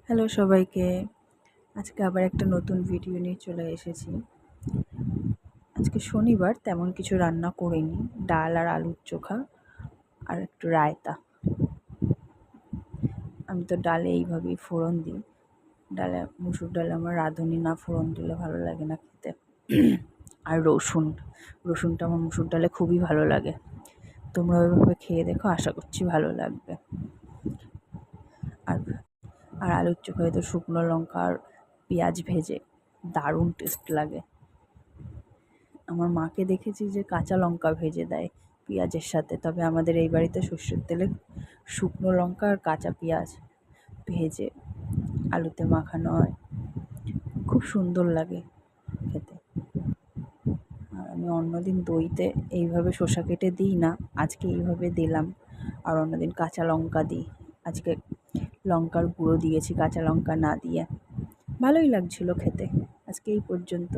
Hello সবাইকে। আজকে আবার একটা নতুন ভিডিও নিয়ে চলে এসেছি। আজকে শনিবার, তেমন কিছু রান্না করিনি। ডাল আর আলুর চোখা আর একটু রায়তা। আমি তো ডালে এইভাবেই ফোড়ন দিই। মুসুর ডালে আমার রাঁধুনি না ফোড়ন দিলে ভালো লাগে না খেতে। আর রসুনটা আমার মুসুর ডালে খুবই ভালো লাগে। তোমরা ওইভাবে খেয়ে দেখো, আশা করছি ভালো লাগবে। আর আর আলুর চোখায় তো শুকনো লঙ্কা আর পেঁয়াজ ভেজে দারুণ টেস্ট লাগে। আমার মাকে দেখেছি যে কাঁচা লঙ্কা ভেজে দেয় পেঁয়াজের সাথে, তবে আমাদের এই বাড়িতে সর্ষের তেলে শুকনো লঙ্কা আর কাঁচা পেঁয়াজ ভেজে আলুতে মাখানো হয়। খুব সুন্দর লাগে খেতে। আর আমি অন্যদিন দইতে এইভাবে শসা কেটে দিই না, আজকে এইভাবে দিলাম। আর অন্যদিন কাঁচা লঙ্কা দিই, আজকে লঙ্কার গুঁড়ো দিয়েছি কাঁচা লঙ্কা না দিয়ে। ভালোই লাগছিল খেতে। আজকে এই পর্যন্ত।